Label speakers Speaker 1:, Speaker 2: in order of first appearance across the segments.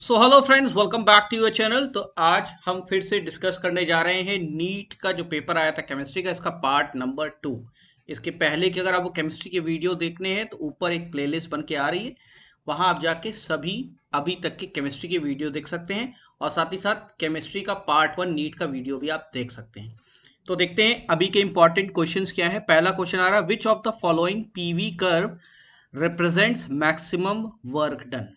Speaker 1: So hello friends, welcome back to your channel. तो आज हम फिर से डिस्कस करने जा रहे हैं नीट का जो पेपर आया था केमिस्ट्री का, इसका पार्ट नंबर 2। इसके पहले कि अगर आपको केमिस्ट्री के वीडियो देखने हैं तो ऊपर एक प्लेलिस्ट बन के आ रही है, वहां आप जाके सभी अभी तक के केमिस्ट्री के वीडियो देख सकते हैं और साथ ही साथ केमिस्ट्री का पार्ट 1 नीट का वीडियो भी आप देख सकते हैं। तो देखते हैं अभी के इंपॉर्टेंट क्वेश्चंस क्या है। पहला क्वेश्चन आ रहा है, विच of the following PV curve represents maximum work done.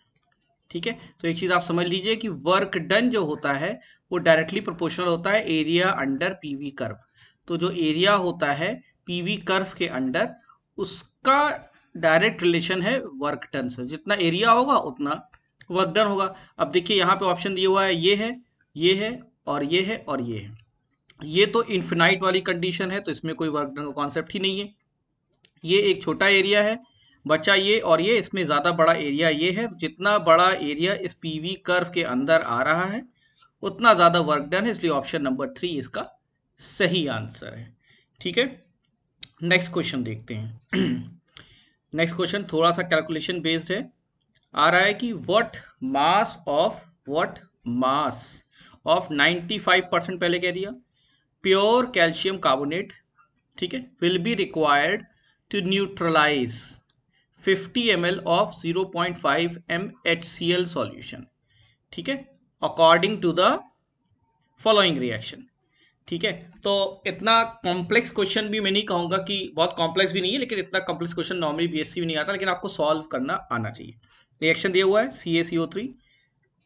Speaker 1: ठीक है, तो एक चीज आप समझ लीजिए कि वर्क डन जो होता है वो डायरेक्टली प्रोपोर्शनल होता है एरिया अंडर पीवी कर्व। तो जो एरिया होता है पीवी कर्व के अंडर, उसका डायरेक्ट रिलेशन है वर्क डन से। जितना एरिया होगा उतना वर्क डन होगा। अब देखिए यहाँ पे ऑप्शन दिया हुआ है, ये है, ये है और ये है और ये है। ये तो इन्फिनाइट वाली कंडीशन है, तो इसमें कोई वर्क डन का कॉन्सेप्ट ही नहीं है। ये एक छोटा एरिया है बचा, ये और ये, इसमें ज़्यादा बड़ा एरिया ये है। तो जितना बड़ा एरिया इस पीवी कर्व के अंदर आ रहा है उतना ज़्यादा वर्क डन है, इसलिए ऑप्शन नंबर 3 इसका सही आंसर है। ठीक है, नेक्स्ट क्वेश्चन देखते हैं। नेक्स्ट क्वेश्चन थोड़ा सा कैलकुलेशन बेस्ड है। आ रहा है कि व्हाट मास ऑफ 95%, पहले कह दिया, प्योर कैल्शियम कार्बोनेट, ठीक है, will be required to neutralise 50 ml of 0.5 m HCl solution, ठीक है, according to the following reaction. ठीक है, तो इतना कॉम्प्लेक्स क्वेश्चन भी मैं नहीं कहूंगा कि बहुत कॉम्प्लेक्स भी नहीं है, लेकिन इतना कॉम्प्लेक्स क्वेश्चन नॉर्मली बीएससी में नहीं आता, लेकिन आपको सॉल्व करना आना चाहिए। रिएक्शन दिया हुआ है CaCO3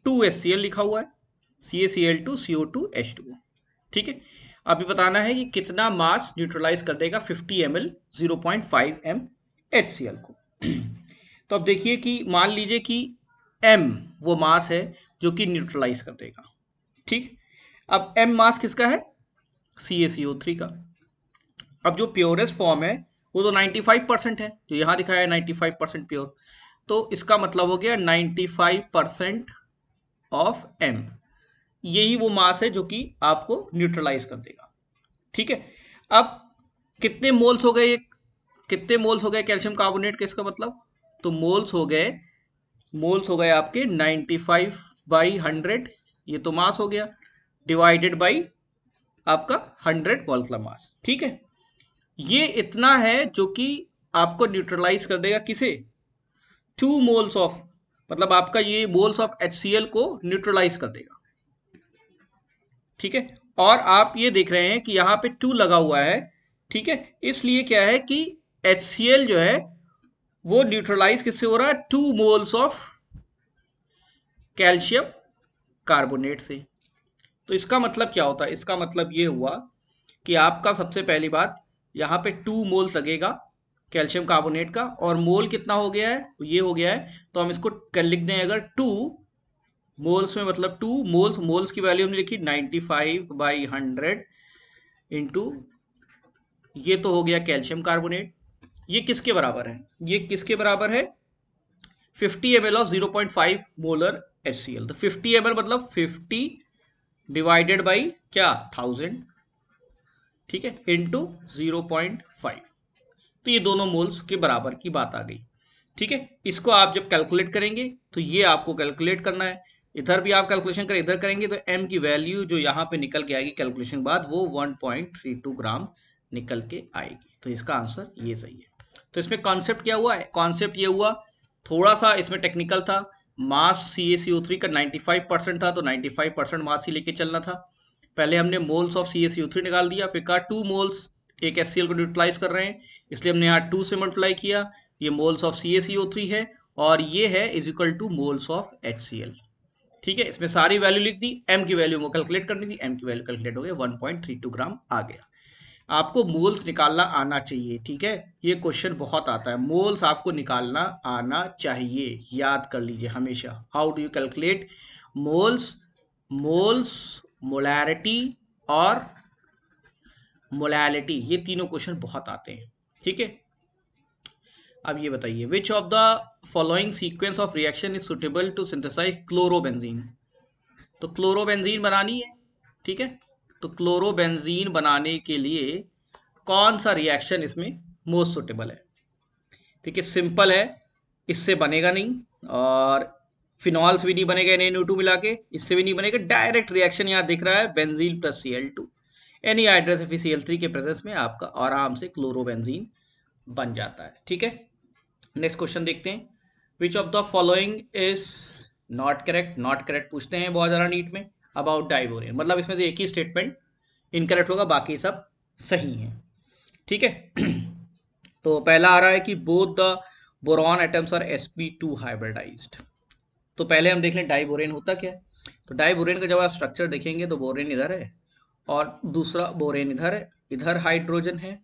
Speaker 1: 2HCl लिखा हुआ है, CaCl2 CO2H2O। ठीक है, अभी बताना है कि कितना मास न्यूट्रलाइज कर देगा 50 ml 0.5 m HCl को। तो अब देखिए कि मान लीजिए कि m वो मास है जो कि न्यूट्रलाइज कर देगा। ठीक, अब m मास किसका है? CaCO3 का। अब जो प्योरेस्ट फॉर्म है वो तो 95% है, जो यहां दिखाया है 95% प्योर, तो इसका मतलब हो गया 95% ऑफ m। यही वो मास है जो कि आपको न्यूट्रलाइज कर देगा। ठीक है, अब कितने मोल्स हो गए, कितने मोल्स हो गए कैल्शियम कार्बोनेट के, इसका मतलब, तो मोल्स हो गए आपके 95/100, ये तो मास हो गया, डिवाइडेड बाई आपका 100 मोलकुलर मास। ठीक है, ये इतना है जो कि आपको न्यूट्रलाइज कर देगा किसे? 2 मोल्स ऑफ, मतलब आपका ये मोल्स ऑफ HCl को न्यूट्रलाइज कर देगा। ठीक है, और आप ये देख रहे हैं कि यहाँ पे 2 लगा हुआ है। ठीक है, इसलिए क्या है कि HCl जो है वो न्यूट्रलाइज किससे हो रहा है? 2 मोल्स ऑफ कैल्शियम कार्बोनेट से। तो इसका मतलब क्या होता है? इसका मतलब ये हुआ कि आपका सबसे पहली बात, यहाँ पे 2 मोल्स लगेगा कैल्शियम कार्बोनेट का, और मोल कितना हो गया है? ये हो गया है, तो हम इसको लिख दें अगर 2 मोल्स में, मतलब 2 मोल्स, मोल्स की वैल्यू हमने लिखी 95/100 इंटू, ये तो हो गया कैल्शियम कार्बोनेट। ये किसके बराबर है? ये किसके बराबर है? 50 ml ऑफ 0.5 मोलर HCl। तो 50 ml मतलब 50 डिवाइडेड बाई क्या, 1000, ठीक है, इंटू 0.5। तो ये दोनों मोल्स के बराबर की बात आ गई। ठीक है, इसको आप जब कैलकुलेट करेंगे तो ये आपको कैलकुलेट करना है, इधर भी आप कैलकुलेशन करें, इधर करेंगे तो m की वैल्यू जो यहाँ पे निकल के आएगी कैलकुलेशन बाद, वो 1.32 ग्राम निकल के आएगी। तो इसका आंसर ये सही है। तो इसमें कॉन्सेप्ट क्या हुआ है? कॉन्सेप्ट ये हुआ, थोड़ा सा इसमें टेक्निकल था। मास CaCO3 का 95% था, तो 95% मास ही लेके चलना था। पहले हमने मोल्स ऑफ CaCO3 निकाल दिया, फिर कहा 2 मोल्स एक HCl को न्यूट्रलाइज कर रहे हैं, इसलिए हमने यहाँ 2 से मल्टीप्लाई किया। ये मोल्स ऑफ CaCO3 है और ये है is equal two moles of HCl। ठीक है, इसमें सारी वैल्यू लिख दी, m की वैल्यू को कैलकुलेट करनी थी, m की वैल्यू कैलकुलेट हो गया, 1.32 ग्राम आ गया। आपको मोल्स निकालना आना चाहिए। ठीक है, ये क्वेश्चन बहुत आता है, मोल्स आपको निकालना आना चाहिए, याद कर लीजिए हमेशा। How do you calculate moles? Moles, molarity और मोलैलिटी, ये तीनों क्वेश्चन बहुत आते हैं। ठीक है, अब ये बताइए, which of the following sequence of reaction is suitable to synthesise chlorobenzene. तो क्लोरोबेंजीन बनानी है। ठीक है, तो क्लोरोबेंजीन बनाने के लिए कौन सा रिएक्शन इसमें मोस्ट सुटेबल है? ठीक है, सिंपल है, इससे बनेगा नहीं, और फिनॉल से भी नहीं बनेगा NaNO2 मिला के, इससे भी नहीं बनेगा। डायरेक्ट रिएक्शन यहाँ दिख रहा है, benzene plus Cl2, NiHDrous FeCl3 के प्रेजेंस में आपका आराम से क्लोरोबेंजीन बन जाता है। ठीक है, नेक्स्ट क्वेश्चन देखते हैं। विच of the following is not correct? Not correct पूछते हैं बहुत ज़्यादा नीट में अबाउट डाइबोरेन, मतलब इसमें से एक ही स्टेटमेंट इनकरेक्ट होगा, बाकी सब सही है। ठीक है तो पहला आ रहा है कि both the boron atoms are sp2 hybridised. तो पहले हम देख लें डाइबोरेन होता क्या है। तो डाइबोरेन का जब आप स्ट्रक्चर देखेंगे तो बोरेन इधर है और दूसरा बोरेन इधर है, इधर हाइड्रोजन है,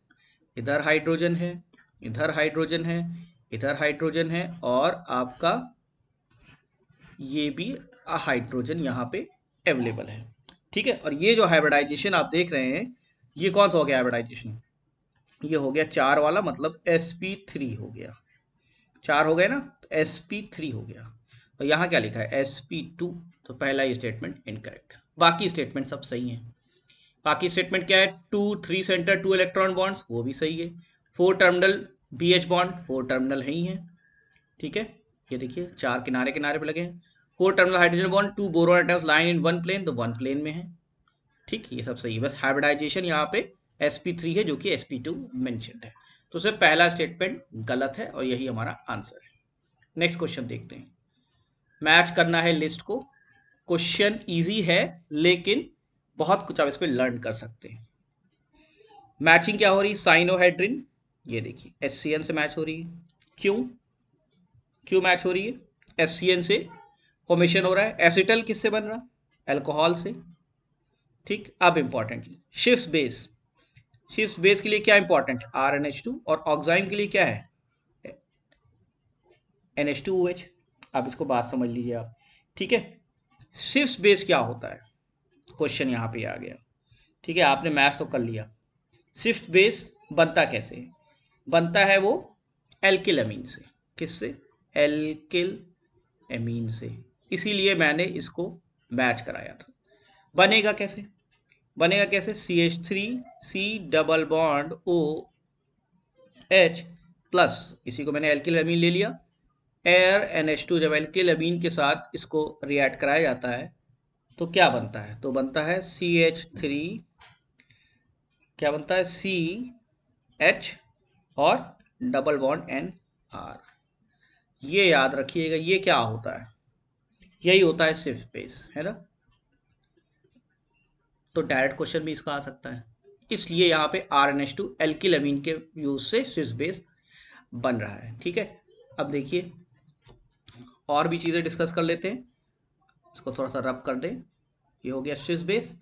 Speaker 1: इधर हाइड्रोजन है, इधर हाइड्रोजन है, इधर हाइड्रोजन है, और आपका ये भी हाइड्रोजन यहाँ पे अवेलेबल है। ठीक है, और ये जो हाइब्रिडाइजेशन आप देख रहे हैं, ये कौन सा हो गया हाइब्रिडाइजेशन? ये हो गया 4 वाला, मतलब sp3 हो गया। 4 हो गए ना, तो sp3 हो गया। तो यहाँ क्या लिखा है? sp2। तो पहला ये स्टेटमेंट इनकरेक्ट, बाकी स्टेटमेंट सब सही हैं। बाकी स्टेटमेंट क्या है? 2 3 सेंटर 2 इलेक्ट्रॉन बॉन्ड्स, वो भी सही है। 4 टर्मिनल BH बॉन्ड, 4 टर्मिनल है ही है। ठीक है, ये देखिए 4 किनारे किनारे पे लगे हैं। 4 terminal hydrogen bond, 2 boron atoms line in 1 plane, तो 1 प्लेन में है। ठीक, ये सब सही है, बस हाइब्रिडाइजेशन यहाँ पे sp3 है जो कि sp2 मेंशन्ड है। तो उससे पहला स्टेटमेंट गलत है और यही हमारा आंसर है। नेक्स्ट क्वेश्चन देखते हैं। मैच करना है लिस्ट को। क्वेश्चन इजी है लेकिन बहुत कुछ आप इस पर लर्न कर सकते हैं। मैचिंग क्या हो रही है? साइनोहाइड्रिन, ये देखिए HCN से मैच हो रही है। क्यों क्यों मैच हो रही है? HCN से फॉर्मेशन हो रहा है। एसिटल किससे बन रहा? अल्कोहल से। ठीक, अब important shift base. Shift base के लिए क्या इंपॉर्टेंट है? RNH2, और ऑक्साइम के लिए क्या है? NH2OH। अब इसको बात समझ लीजिए आप। ठीक है, शिफ्ट बेस क्या होता है? क्वेश्चन यहाँ पे आ गया। ठीक है, आपने मैथ्स तो कर लिया। शिफ्ट बेस बनता कैसे है? बनता है वो एल्किल अमीन से। किससे? एल्किल अमीन से। इसीलिए मैंने इसको मैच कराया था। बनेगा कैसे? बनेगा कैसे? CH3C double bond OH plus, इसी को मैंने एल्किल अमीन ले लिया। एयर NH2, जब एल्किल अमीन के साथ इसको रिएक्ट कराया जाता है तो क्या बनता है? तो बनता है CH3, क्या बनता है? CH और डबल बॉन्ड NR। ये याद रखिएगा, ये क्या होता है? यही होता है शिफ्ट बेस, है ना। तो डायरेक्ट क्वेश्चन भी इसका आ सकता है, इसलिए यहाँ पे RNH2 एल्किल अमीन के यूज से शिफ्ट बेस बन रहा है। ठीक है, अब देखिए और भी चीज़ें डिस्कस कर लेते हैं। इसको थोड़ा सा रब कर दें, ये हो गया शिफ्ट बेस।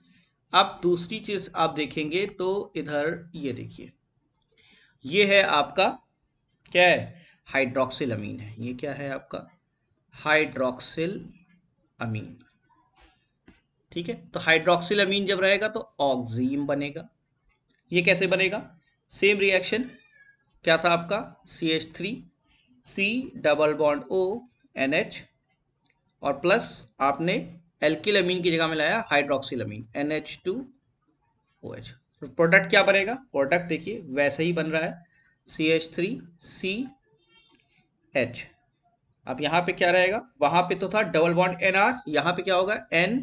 Speaker 1: अब दूसरी चीज़ आप देखेंगे तो इधर ये देखिए, ये है आपका क्या है? हाइड्रोक्सिल अमीन है। ये क्या है आपका? हाइड्रोक्सिल अमीन। ठीक है, तो हाइड्रोक्सिल अमीन जब रहेगा तो ऑक्सीम बनेगा। ये कैसे बनेगा? सेम रिएक्शन क्या था आपका? CH3C डबल बॉन्ड ONH, और प्लस आपने एल्किल अमीन की जगह में लाया हाइड्रोक्सिल अमीन NH2OH। तो प्रोडक्ट क्या बनेगा? प्रोडक्ट देखिए वैसे ही बन रहा है, CH3CH। अब यहाँ पे क्या रहेगा? वहां पे तो था डबल बॉन्ड NR, यहाँ पे क्या होगा? N।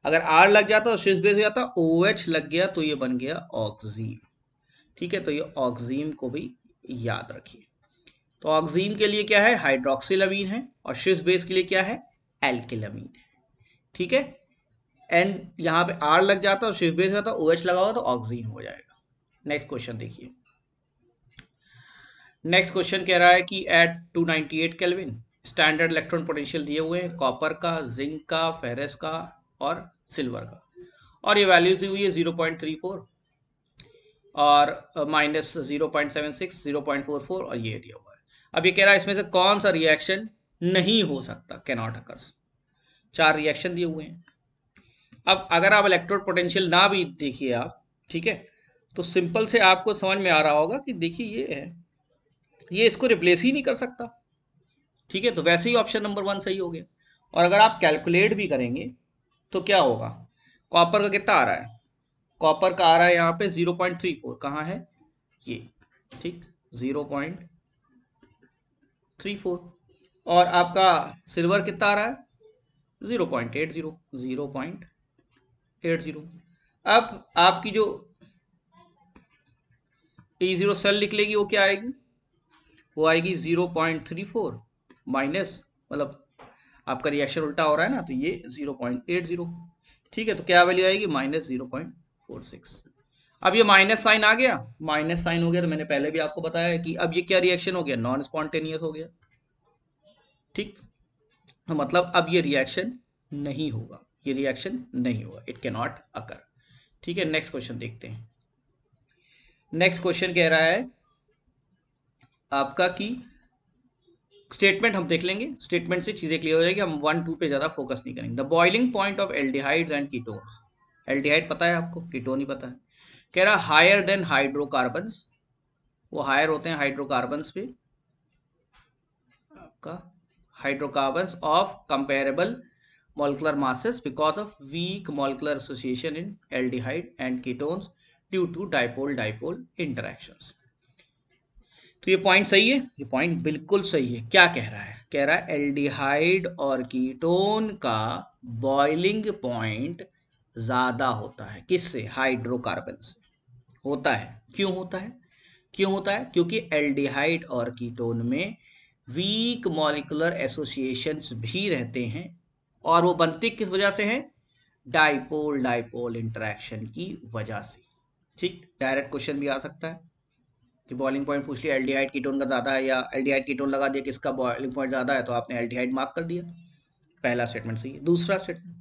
Speaker 1: अगर R लग जाता तो शिफ्ट बेस हो जाता, OH लग गया तो ये बन गया ऑक्सीम। ठीक है, तो ये ऑक्सीम को भी याद रखिए। तो ऑक्सीम के लिए क्या है? हाइड्रोक्सिल अमीन है, और शिफ्ट बेस के लिए क्या है? एल्किल अमीन है। ठीक है, एंड यहाँ पे R लग जाता और शिफ्ट बेस होता, OH लगा हुआ तो ऑक्सीन हो जाएगा। नेक्स्ट क्वेश्चन देखिए। नेक्स्ट क्वेश्चन कह रहा है कि at 298 kelvin standard electron potential दिए हुए हैं कॉपर का, जिंक का, फेरस का और सिल्वर का, और ये वैल्यूज दी हुई है 0.34 और -0.76, 0.44 और ये दिया हुआ है। अब ये कह रहा है इसमें से कौन सा रिएक्शन नहीं हो सकता, कैनॉट अकर्स। 4 रिएक्शन दिए हुए हैं। अब अगर आप इलेक्ट्रोड पोटेंशियल ना भी देखिए आप, ठीक है, तो सिंपल से आपको समझ में आ रहा होगा कि देखिए ये है, ये इसको रिप्लेस ही नहीं कर सकता। ठीक है, तो वैसे ही ऑप्शन नंबर 1 सही हो गया। और अगर आप कैलकुलेट भी करेंगे तो क्या होगा? कॉपर का कितना आ रहा है? कॉपर का आ रहा है यहाँ पे 0.34, कहाँ है ये? ठीक, 0.34। और आपका सिल्वर कितना आ रहा है 0.80 0.80। अब आपकी जो E0 सेल निकलेगी वो क्या आएगी, वो आएगी 0.34 माइनस, मतलब आपका रिएक्शन उल्टा हो रहा है ना, तो ये 0.80। ठीक है, तो क्या वैल्यू आएगी -0.46। अब ये माइनस साइन आ गया, माइनस साइन हो गया तो मैंने पहले भी आपको बताया कि अब ये क्या रिएक्शन हो गया, नॉन स्पॉन्टेनियस हो गया। ठीक, तो मतलब अब ये रिएक्शन नहीं होगा, ये रिएक्शन नहीं होगा, इट कैन नॉट अकर। ठीक है, नेक्स्ट क्वेश्चन देखते हैं। नेक्स्ट क्वेश्चन कह रहा है आपका कि स्टेटमेंट हम देख लेंगे, स्टेटमेंट से चीजें क्लियर हो जाएगी, हम 1-2 पे ज्यादा फोकस नहीं करेंगे। The boiling point of aldehydes and ketones, aldehyde पता है आपको, कीटोन ही पता है। कह रहा हायर देन हाइड्रोकार्बन्स, वो हायर होते हैं हाइड्रोकार्बन्स पे, आपका hydrocarbons of comparable molecular masses because of weak molecular association in aldehyde and ketones due to dipole-dipole interactions। तो ये पॉइंट सही है, ये पॉइंट बिल्कुल सही है। क्या कह रहा है, कह रहा है एल्डिहाइड और कीटोन का बॉइलिंग पॉइंट ज्यादा होता है, किससे, हाइड्रोकार्बन से होता है। क्यों होता है, क्यों होता है, क्योंकि एल्डिहाइड और कीटोन में वीक मॉलिकुलर एसोसिएशंस भी रहते हैं, और वो बनते किस वजह से हैं, डाइपोल डाइपोल इंटरेक्शन की वजह से। ठीक, डायरेक्ट क्वेश्चन भी आ सकता है कि बॉइलिंग पॉइंट पूछ लिया एल्डिहाइड कीटोन का ज़्यादा है, या एल्डिहाइड कीटोन लगा दिया किसका बॉइलिंग पॉइंट ज़्यादा है, तो आपने एल्डिहाइड मार्क कर दिया। पहला स्टेटमेंट सही है। दूसरा statement,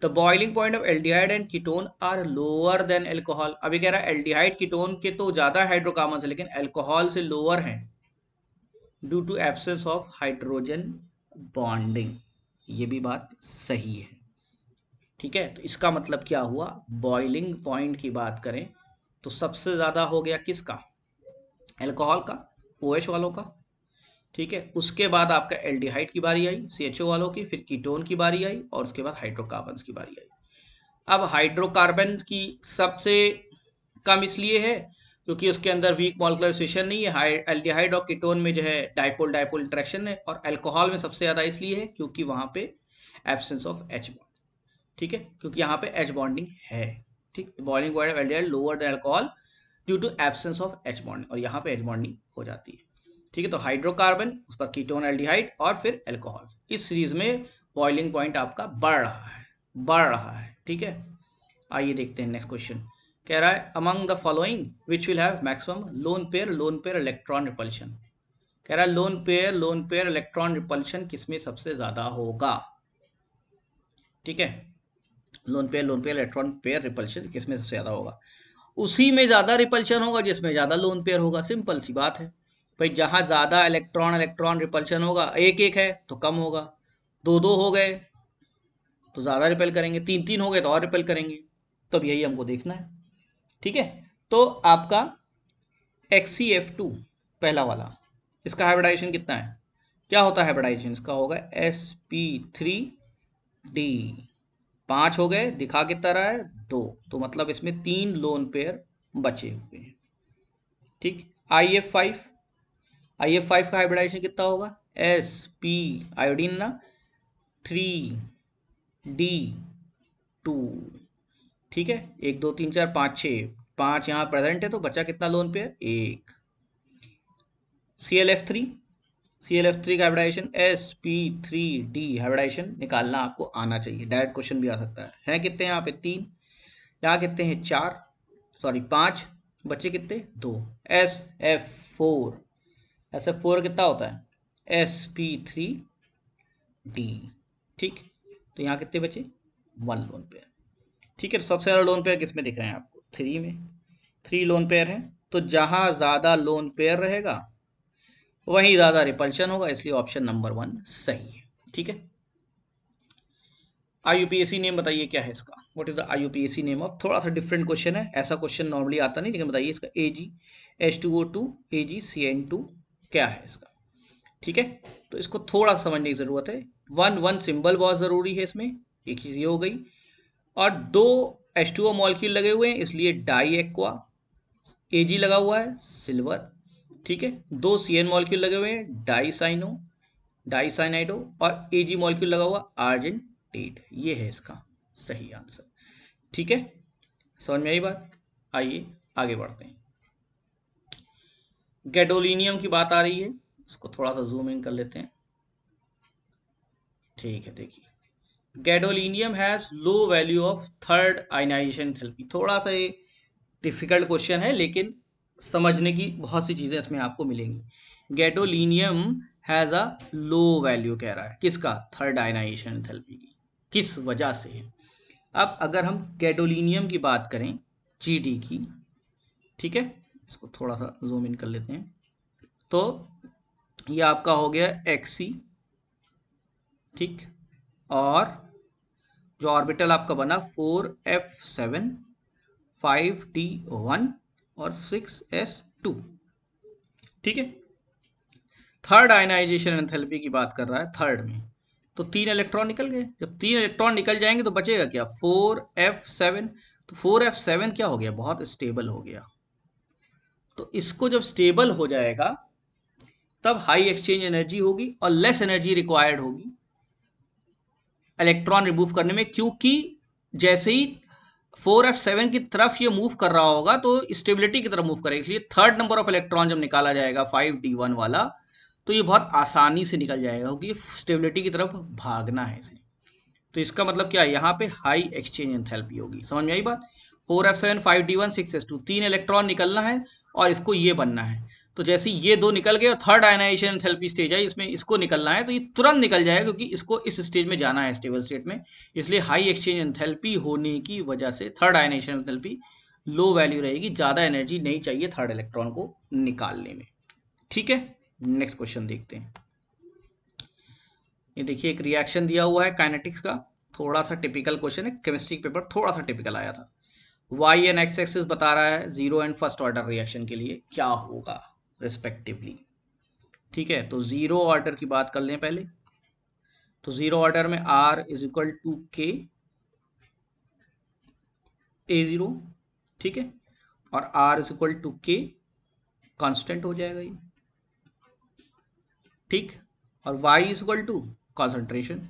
Speaker 1: the boiling point of aldehyde and ketone are lower than alcohol. अभी कह रहा है एल्डिहाइड कीटोन के तो ज़्यादा हाइड्रोकार्बन है लेकिन एल्कोहल से लोअर हैं, due to absence of hydrogen bonding. ये भी बात सही है। ठीक है, तो इसका मतलब क्या हुआ, बॉइलिंग पॉइंट की बात करें तो सबसे ज़्यादा हो गया किसका, एल्कोहल का, OH वालों का। ठीक है, उसके बाद आपका एल्डिहाइड की बारी आई, CHO वालों की, फिर कीटोन की बारी आई, और उसके बाद हाइड्रोकार्बन की बारी आई। अब हाइड्रोकार्बन की सबसे कम इसलिए है क्योंकि उसके अंदर वीक मॉलिक्यूलर एसोसिएशन नहीं है, एल्डिहाइड और कीटोन में जो है डाइपोल डाइपोल इंटरेक्शन है, और अल्कोहल में सबसे ज़्यादा इसलिए है क्योंकि वहाँ पे एब्सेंस ऑफ H बॉन्ड। ठीक है, क्योंकि यहाँ पे H बॉन्डिंग है। ठीक, boiling point of aldehyde lower than alcohol due to absence of H bonding, और यहाँ पे H बॉन्डिंग हो जाती है। ठीक है, तो हाइड्रोकार्बन, उस पर कीटोन एल्डिहाइड, और फिर अल्कोहल, इस सीरीज में बॉइलिंग पॉइंट आपका बढ़ रहा है, बढ़ रहा है। ठीक है, आइए देखते हैं नेक्स्ट क्वेश्चन। कह रहा है among the following which will have maximum lone pair electron repulsion. कह रहा है लोन पेयर इलेक्ट्रॉन रिपल्शन किसमें सबसे ज्यादा होगा। ठीक है, lone pair electron pair repulsion किसमें सबसे ज्यादा होगा, उसी में ज्यादा रिपल्शन होगा जिसमें ज्यादा लोन पेयर होगा। सिंपल सी बात है भाई, जहां ज्यादा इलेक्ट्रॉन इलेक्ट्रॉन रिपल्शन होगा, एक एक है तो कम होगा, दो दो हो गए तो ज्यादा रिपेल करेंगे, तीन तीन हो गए तो और रिपेल करेंगे। तब यही हमको देखना है। ठीक है, तो आपका XCF2 पहला वाला, इसका हाइब्रिडाइजेशन कितना है, क्या होता है हाइब्रिडाइजेशन, इसका होगा sp3d। 5 हो गए, दिखा कितना रहा है 2, तो मतलब इसमें 3 लोन पेयर बचे हुए हैं। ठीक, IF5 का हाइब्रिडाइजेशन कितना होगा, sp आयोडीन ना 3d2। ठीक है, 1 2 3 4 5 6, 5 यहाँ प्रेजेंट है तो बचा कितना लोन पेयर, एक। ClF3, ClF3 का हाइब्रिडाइजेशन sp3d, हाइब्रिडाइजेशन निकालना आपको आना चाहिए, डायरेक्ट क्वेश्चन भी आ सकता है कितने यहाँ पे 3, यहाँ कितने हैं 4, सॉरी 5, बच्चे कितने 2। SF4 कितना होता है sp3d। ठीक, तो यहाँ कितने बचे 1 लोन पेयर। ठीक है, तो सबसे ज़्यादा लोन पेयर किसमें दिख रहे हैं आपको, 3 में, 3 लोन पेयर हैं, तो जहां ज़्यादा लोन पेयर रहेगा वहीं ज़्यादा रिपल्शन होगा, इसलिए ऑप्शन नंबर 1 सही है। ठीक है, IUPAC नेम बताइए क्या है इसका, what is the IUPAC name of, थोड़ा सा डिफरेंट क्वेश्चन है, ऐसा क्वेश्चन नॉर्मली आता नहीं, लेकिन बताइए इसका AgH2O2 AgCN2 क्या है इसका। ठीक है, तो इसको थोड़ा समझने की जरूरत है, 1 सिंबल बहुत जरूरी है इसमें, एक चीज ये हो गई, और 2 H2O मॉलिक्यूल लगे हुए हैं इसलिए डाई एक्वा, Ag लगा हुआ है सिल्वर। ठीक है, 2 CN मॉलिक्यूल लगे हुए हैं डाई साइनो, डाइसाइनाइडो, और एजी मॉलिक्यूल लगा हुआ आर्जेंटेट। ये है इसका सही आंसर। ठीक है, समझ में आई बात? आइए आगे बढ़ते हैं। गैडोलिनियम की बात आ रही है, इसको थोड़ा सा जूम इन कर लेते हैं। ठीक है, देखिए gadolinium has low value of third ionisation enthalpy. थोड़ा सा ये डिफिकल्ट क्वेश्चन है, लेकिन समझने की बहुत सी चीजें इसमें आपको मिलेंगी। Gadolinium has a low value कह रहा है, किसका? थर्ड आयनाइजेशन एंथैल्पी की। किस वजह से है? अब अगर हम गैडोलिनियम की बात करें, जीडी की, ठीक है, इसको थोड़ा सा जूम इन कर लेते हैं। तो ये आपका हो गया एक्सी, ठीक, और जो ऑर्बिटल आपका बना 4f7 5d1 और 6s2। ठीक है, थर्ड आयनाइजेशन एंथैल्पी की बात कर रहा है थर्ड में, तो 3 इलेक्ट्रॉन निकल गए। जब 3 इलेक्ट्रॉन निकल जाएंगे तो बचेगा क्या? 4f7। तो 4f7 क्या हो गया? बहुत स्टेबल हो गया। तो इसको जब स्टेबल हो जाएगा तब हाई एक्सचेंज एनर्जी होगी और लेस एनर्जी रिक्वायर्ड होगी इलेक्ट्रॉन रिमूव करने में, क्योंकि जैसे ही 4f7 की तरफ ये मूव कर रहा होगा तो स्टेबिलिटी की तरफ मूव करेगा, इसलिए थर्ड नंबर ऑफ इलेक्ट्रॉन जब निकाला जाएगा 5d1 वाला, तो ये बहुत आसानी से निकल जाएगा, क्योंकि स्टेबिलिटी की तरफ भागना है इसे। तो इसका मतलब क्या है? यहाँ पे हाई एक्सचेंज एंथैल्पी होगी। समझ में आई बात? 4f7 5d1 6s2, 3 इलेक्ट्रॉन निकलना है और इसको ये बनना है। तो जैसे ये दो निकल गए और थर्ड आयनाइजेशन एंथैल्पी स्टेज है, इसमें इसको निकलना है, तो ये तुरंत निकल जाएगा, क्योंकि इसको इस स्टेज में जाना है स्टेबल स्टेट में। इसलिए हाई एक्सचेंज एंथैल्पी होने की वजह से third ionisation enthalpy low value रहेगी, ज़्यादा एनर्जी नहीं चाहिए थर्ड इलेक्ट्रॉन को निकालने में। ठीक है, नेक्स्ट क्वेश्चन देखते हैं। ये देखिए एक रिएक्शन दिया हुआ है काइनेटिक्स का, थोड़ा सा टिपिकल क्वेश्चन है, केमिस्ट्री पेपर थोड़ा सा टिपिकल आया था। वाई एंड एक्स एक्सिस बता रहा है zero and first order reaction के लिए क्या होगा रिस्पेक्टिवली। ठीक है, तो जीरो ऑर्डर की बात कर लें पहले। तो जीरो ऑर्डर में R is equal to K A0, ठीक है, और R is equal to K constant हो जाएगा ये, ठीक, और Y is equal to concentration.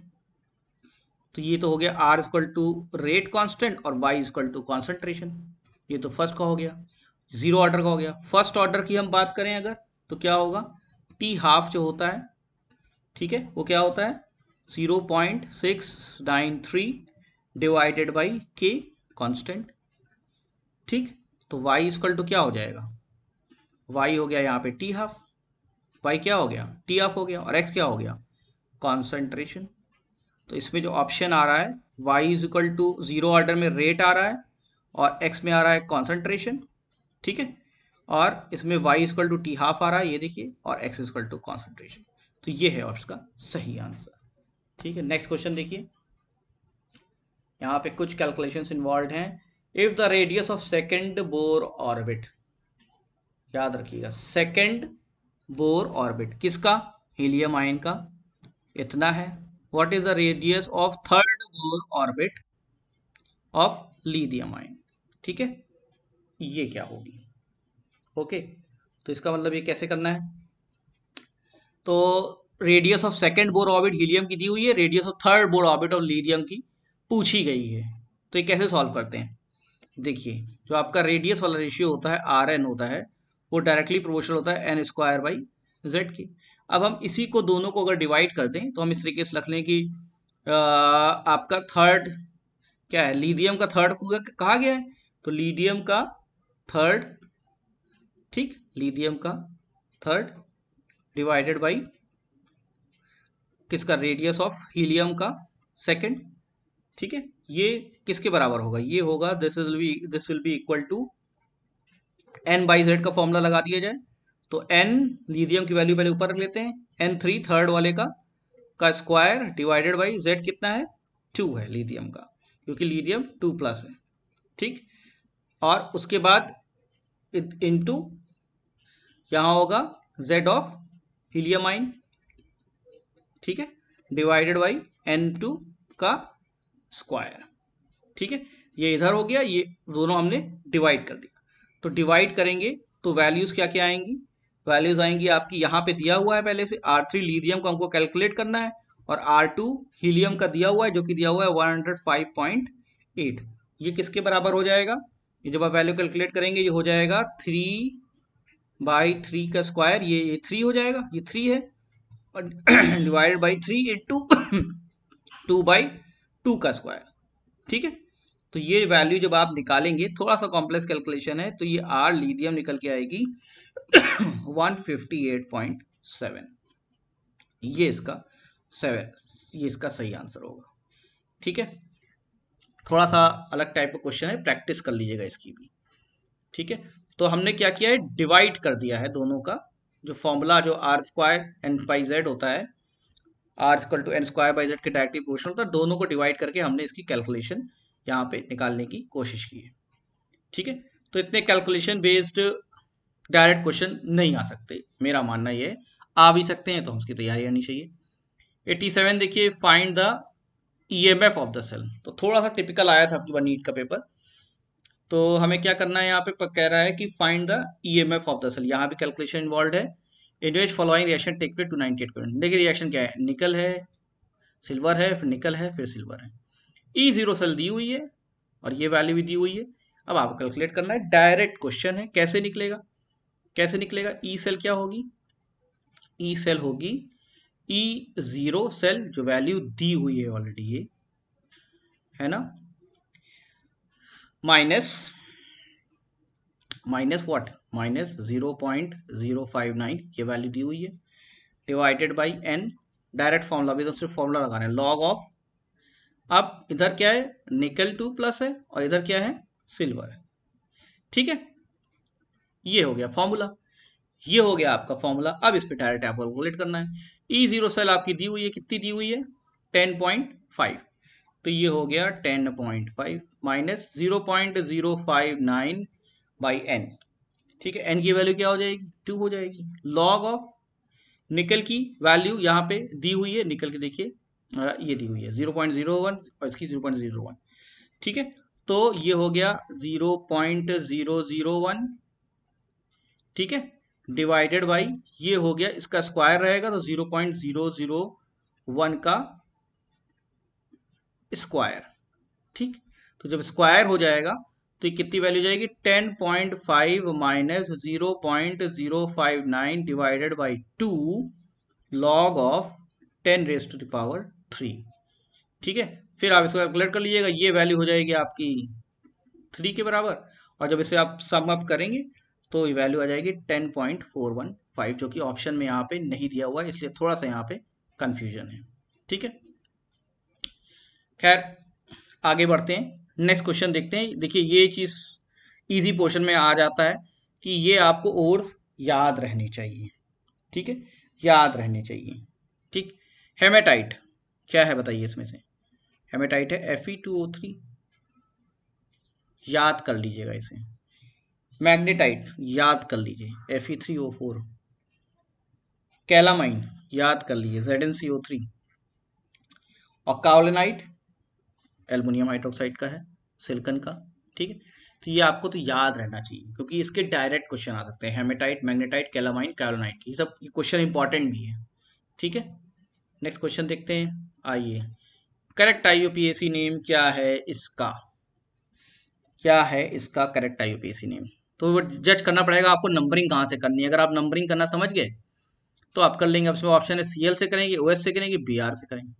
Speaker 1: तो ये तो हो गया R is equal to rate constant और Y is equal to concentration. ये तो फर्स्ट का हो गया, जीरो ऑर्डर का हो गया। फर्स्ट ऑर्डर की हम बात करें अगर, तो क्या होगा? टी हाफ जो होता है, ठीक है, वो क्या होता है? 0.693 डिवाइडेड बाई के कांस्टेंट। ठीक, तो y इक्वल टू क्या हो जाएगा? y हो गया यहाँ पे टी हाफ, y क्या हो गया? टी हाफ हो गया, और x क्या हो गया? कॉन्सेंट्रेशन। तो इसमें जो ऑप्शन आ रहा है y is equal to zero order में रेट आ रहा है और x में आ रहा है कॉन्सेंट्रेशन, ठीक है, और इसमें y equal to T half आ रहा है, ये देखिए, और x इक्वल टू कॉन्सेंट्रेशन। तो ये है उसका सही आंसर। ठीक है, नेक्स्ट क्वेश्चन देखिए। यहाँ पे कुछ कैलकुलेशंस इन्वॉल्व हैं। If the radius of second Bohr orbit, याद रखिएगा, सेकेंड बोर ऑर्बिट किसका? हीलियम आयन का, इतना है। What is the radius of third Bohr orbit of lithium ion? ठीक है, ये क्या होगी? ओके, तो इसका मतलब ये कैसे करना है? तो radius of second Bohr orbit helium की दी हुई है, radius of third Bohr orbit of lithium की पूछी गई है। तो ये कैसे सॉल्व करते हैं? देखिए, जो आपका रेडियस वाला रेशियो होता है RN होता है, वो डायरेक्टली प्रोपोर्शनल होता है n² बाई जेड के। अब हम इसी को दोनों को अगर डिवाइड कर दें तो हम इस तरीके से रख लें कि आपका थर्ड क्या है? लिथियम का थर्ड कहा गया है, तो लिथियम का थर्ड, ठीक, लिथियम का थर्ड डिवाइडेड बाई किसका? रेडियस ऑफ हीलियम का सेकंड। ठीक है, ये किसके बराबर होगा? ये होगा this will be equal to n by Z का फॉर्मूला लगा दिया जाए, तो n लिथियम की वैल्यू पहले ऊपर रख लेते हैं, n3 थर्ड वाले का स्क्वायर डिवाइडेड बाई z कितना है? 2 है लिथियम का, क्योंकि लिथियम 2+ है, ठीक, और उसके बाद इनटू यहाँ होगा z ऑफ हीलियम आइन, ठीक है, डिवाइडेड बाई n2 का स्क्वायर। ठीक है, ये इधर हो गया, ये दोनों हमने डिवाइड कर दिया। तो डिवाइड करेंगे तो वैल्यूज क्या क्या आएंगी? वैल्यूज आएंगी आपकी, यहाँ पे दिया हुआ है पहले से R3 लिथियम को हमको कैलकुलेट करना है, और R2 हीलियम का दिया हुआ है जो कि दिया हुआ है 105.8। ये किसके बराबर हो जाएगा, ये जब आप वैल्यू कैलकुलेट करेंगे ये हो जाएगा 3/3 का स्क्वायर, ये 3 हो जाएगा, ये 3 है, और डिवाइडेड बाई 3 इंटू 2/2 का स्क्वायर। ठीक है, तो ये वैल्यू जब आप निकालेंगे, थोड़ा सा कॉम्प्लेक्स कैलकुलेशन है, तो ये आर लिथियम निकल के आएगी 158.7। ये इसका सही आंसर होगा। ठीक है, थोड़ा सा अलग टाइप का क्वेश्चन है, प्रैक्टिस कर लीजिएगा इसकी भी। ठीक है, तो हमने क्या किया है, डिवाइड कर दिया है दोनों का, जो फॉर्मूला जो R square N by Z होता है, R equal to N square by Z के डायरेक्टली प्रोपोर्शनल होता है, दोनों को डिवाइड करके हमने इसकी कैलकुलेशन यहाँ पे निकालने की कोशिश की है। ठीक है, तो इतने कैलकुलेशन बेस्ड डायरेक्ट क्वेश्चन नहीं आ सकते, मेरा मानना ये है। आ भी सकते हैं तो उसकी तैयारी आनी चाहिए। 87 देखिए, find the EMF of the cell. तो थोड़ा सा टिपिकल आया था आपकी बार नीट का पेपर, तो हमें क्या करना है, यहाँ पे कह रहा है कि find the EMF of the cell. यहाँ भी कैलकुलेशन इन्वॉल्व है। In which following reaction take place to 98 current. देखिए रिएक्शन क्या है, निकल है, सिल्वर है, फिर निकल है, फिर सिल्वर है। E0 सेल दी हुई है और ये वैल्यू भी दी हुई है। अब आपको कैलकुलेट करना है, डायरेक्ट क्वेश्चन है, कैसे निकलेगा, कैसे निकलेगा। ई सेल क्या होगी, ई सेल होगी E0 सेल, जो वैल्यू दी हुई है ऑलरेडी, ये है ना, माइनस व्हाट, माइनस 0.059, ये वैल्यू दी हुई है, divided by n। Direct formula भी, तो सिर्फ फॉर्मूला लगाना है, लॉग ऑफ, अब इधर क्या है, निकल 2 प्लस है, और इधर क्या है, सिल्वर है। ठीक है, ये हो गया फॉर्मूला, ये हो गया आपका फॉर्मूला। अब इस पे डायरेक्ट आपको कैलकुलेट करना है। E0 सेल आपकी दी हुई है, कितनी दी हुई है, 10.5, तो ये हो गया 10.5 माइनस 0.059 बाई n। ठीक है, n की वैल्यू क्या हो जाएगी, 2 हो जाएगी। लॉग ऑफ निकल की वैल्यू यहाँ पे दी हुई है, निकल के देखिए ये दी हुई है 0.01 और इसकी 0.01। ठीक है, तो ये हो गया 0.001। ठीक है, डिवाइडेड बाई ये हो गया, इसका स्क्वायर रहेगा तो 0.001 का स्क्वायर। ठीक, तो जब स्क्वायर हो जाएगा तो ये कितनी वैल्यू जाएगी, 10.5 minus 0.059 divided by 2 log of 10 raise to the power 3। ठीक है, फिर आप इसको कैलकुलेट कर लीजिएगा, ये वैल्यू हो जाएगी आपकी 3 के बराबर, और जब इसे आप सम अप करेंगे तो ये वैल्यू आ जाएगी 10.415, जो कि ऑप्शन में यहाँ पे नहीं दिया हुआ है, इसलिए थोड़ा सा यहाँ पे कंफ्यूजन है। ठीक है, खैर आगे बढ़ते हैं, नेक्स्ट क्वेश्चन देखते हैं। देखिए ये चीज इजी पोर्शन में आ जाता है कि ये आपको और याद रहनी चाहिए। ठीक है, याद रहनी चाहिए। ठीक, हेमेटाइट क्या है बताइए, इसमें से हेमेटाइट है Fe2O3, याद कर लीजिएगा इसे। मैग्नेटाइट याद कर लीजिए, Fe3O4। कैलामाइन याद कर लीजिए, ZnCO3। और काओलिनाइट एल्युमिनियम हाइड्रोक्साइड का है, सिलिकॉन का। ठीक है, तो ये आपको तो याद रहना चाहिए, क्योंकि इसके डायरेक्ट क्वेश्चन आ सकते हैं, हेमेटाइट, मैग्नेटाइट, कैलामाइन, काओलिनाइट, ये सब क्वेश्चन इंपॉर्टेंट भी है। ठीक है, नेक्स्ट क्वेश्चन देखते हैं, आइए। करेक्ट IUPAC नेम क्या है इसका, क्या है इसका करेक्ट IUPAC नेम। तो वो जज करना पड़ेगा आपको, नंबरिंग कहाँ से करनी है। अगर आप नंबरिंग करना समझ गए तो आप कर लेंगे। अब इसमें ऑप्शन है CL से करेंगे, OS से करेंगे, BR से करेंगे।